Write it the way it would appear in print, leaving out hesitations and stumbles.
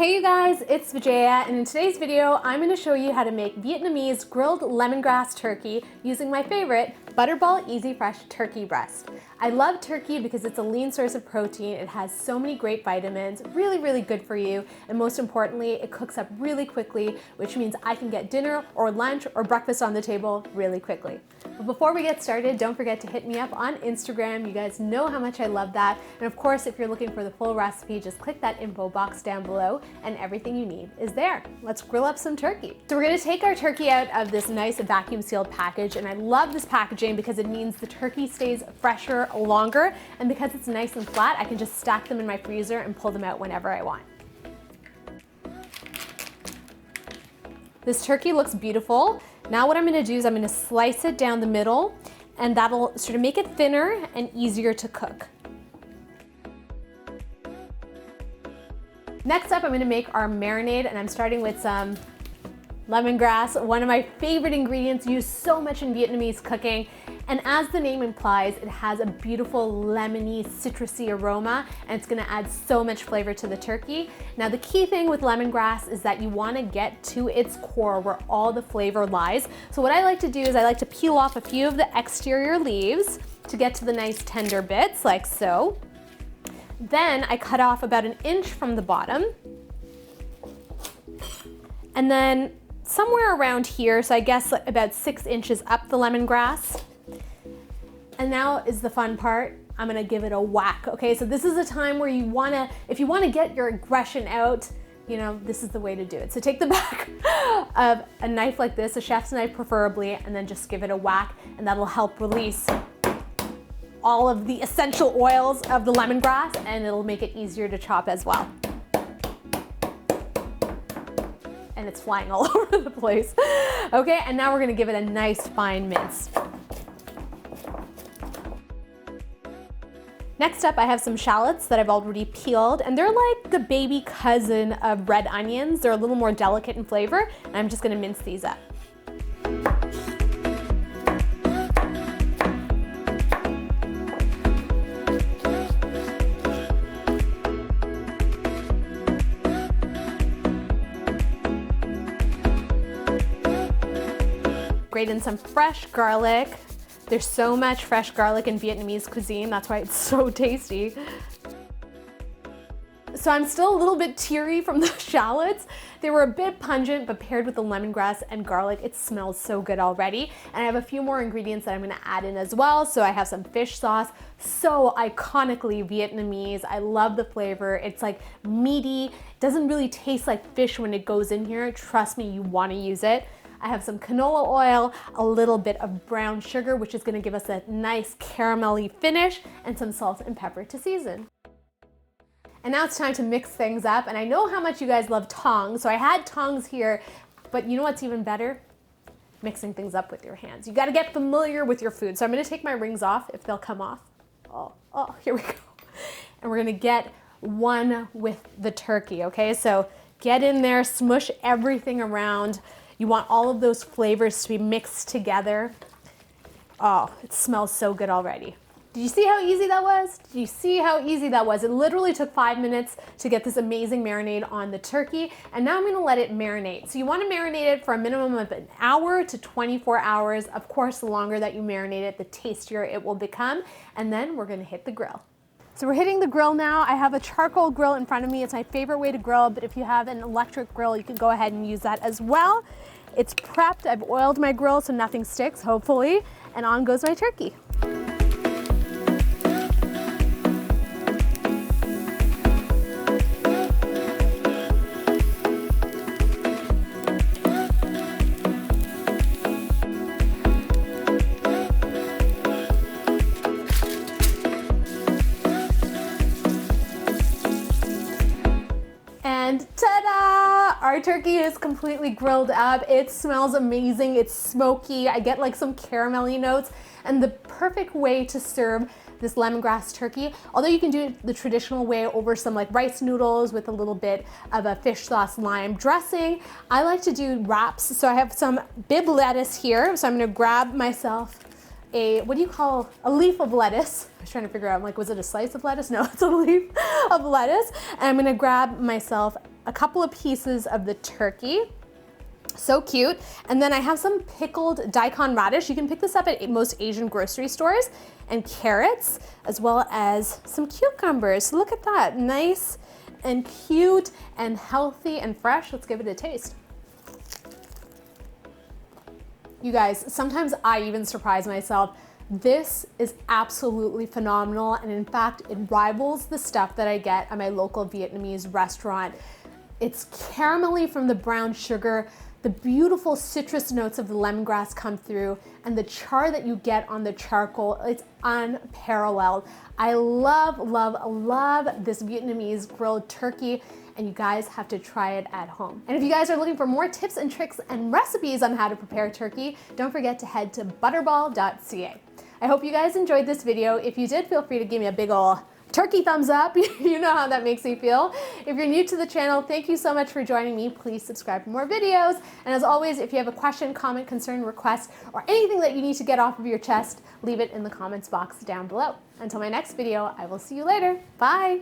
Hey you guys, it's Vijaya, and in today's video I'm going to show you how to make Vietnamese grilled lemongrass turkey using my favorite Butterball Easy Fresh turkey breast. I love turkey because it's a lean source of protein, it has so many great vitamins, really good for you, and most importantly it cooks up really quickly, which means I can get dinner or lunch or breakfast on the table really quickly. But before we get started, don't forget to hit me up on Instagram. You guys know how much I love that. And of course, if you're looking for the full recipe, just click that info box down below and everything you need is there. Let's grill up some turkey. So we're gonna take our turkey out of this nice vacuum sealed package, and I love this packaging because it means the turkey stays fresher longer, and because it's nice and flat, I can just stack them in my freezer and pull them out whenever I want. This turkey looks beautiful. Now what I'm gonna do is I'm gonna slice it down the middle, and that'll sort of make it thinner and easier to cook. Next up, I'm gonna make our marinade, and I'm starting with some lemongrass, one of my favorite ingredients used so much in Vietnamese cooking. And as the name implies, it has a beautiful lemony, citrusy aroma, and it's gonna add so much flavor to the turkey. Now the key thing with lemongrass is that you wanna get to its core where all the flavor lies. So what I like to do is I like to peel off a few of the exterior leaves to get to the nice tender bits, like so. Then I cut off about 1 inch from the bottom. And then somewhere around here, so I guess about 6 inches up the lemongrass. And now is the fun part. I'm gonna give it a whack, okay? So this is a time where you wanna, if you wanna get your aggression out, you know, this is the way to do it. So take the back of a knife like this, a chef's knife preferably, and then just give it a whack, and that'll help release all of the essential oils of the lemongrass, and it'll make it easier to chop as well. And it's flying all over the place. Okay, and now we're gonna give it a nice fine mince. Next up, I have some shallots that I've already peeled, and they're like the baby cousin of red onions. They're a little more delicate in flavor, and I'm just gonna mince these up. Grate in some fresh garlic. There's so much fresh garlic in Vietnamese cuisine, that's why it's so tasty. So I'm still a little bit teary from the shallots. They were a bit pungent, but paired with the lemongrass and garlic, it smells so good already. And I have a few more ingredients that I'm gonna add in as well. So I have some fish sauce, so iconically Vietnamese. I love the flavor. It's like meaty, doesn't really taste like fish when it goes in here. Trust me, you wanna use it. I have some canola oil, a little bit of brown sugar, which is gonna give us a nice caramelly finish, and some salt and pepper to season. And now it's time to mix things up, and I know how much you guys love tongs, so I had tongs here, but you know what's even better? Mixing things up with your hands. You gotta get familiar with your food. So I'm gonna take my rings off, if they'll come off. Oh, here we go. And we're gonna get one with the turkey, okay? So get in there, smush everything around. You want all of those flavors to be mixed together. Oh, it smells so good already. Did you see how easy that was? Did you see how easy that was? It literally took 5 minutes to get this amazing marinade on the turkey, and now I'm gonna let it marinate. So you wanna marinate it for a minimum of 1 hour to 24 hours. Of course, the longer that you marinate it, the tastier it will become, and then we're gonna hit the grill. So we're hitting the grill now. I have a charcoal grill in front of me. It's my favorite way to grill, but if you have an electric grill, you can go ahead and use that as well. It's prepped. I've oiled my grill so nothing sticks, hopefully, and on goes my turkey. And ta-da! Our turkey is completely grilled up. It smells amazing. It's smoky. I get like some caramelly notes, and the perfect way to serve this lemongrass turkey, although you can do it the traditional way over some like rice noodles with a little bit of a fish sauce lime dressing, I like to do wraps. So I have some bib lettuce here. So I'm gonna grab myself what do you call a leaf of lettuce. I was trying to figure out, like, was it a slice of lettuce? No, it's a leaf of lettuce. And I'm gonna grab myself a couple of pieces of the turkey. So cute. And then I have some pickled daikon radish. You can pick this up at most Asian grocery stores, and carrots, as well as some cucumbers. So look at that, nice and cute and healthy and fresh. Let's give it a taste. You guys, sometimes I even surprise myself. This is absolutely phenomenal. And in fact, it rivals the stuff that I get at my local Vietnamese restaurant. It's caramelly from the brown sugar. The beautiful citrus notes of the lemongrass come through, and the char that you get on the charcoal, it's unparalleled. I love, love, love this Vietnamese grilled turkey, and you guys have to try it at home. And if you guys are looking for more tips and tricks and recipes on how to prepare turkey, don't forget to head to butterball.ca. I hope you guys enjoyed this video. If you did, feel free to give me a big ol' turkey thumbs up. You know how that makes me feel. If you're new to the channel, thank you so much for joining me. Please subscribe for more videos. And as always, if you have a question, comment, concern, request, or anything that you need to get off of your chest, leave it in the comments box down below. Until my next video, I will see you later. Bye.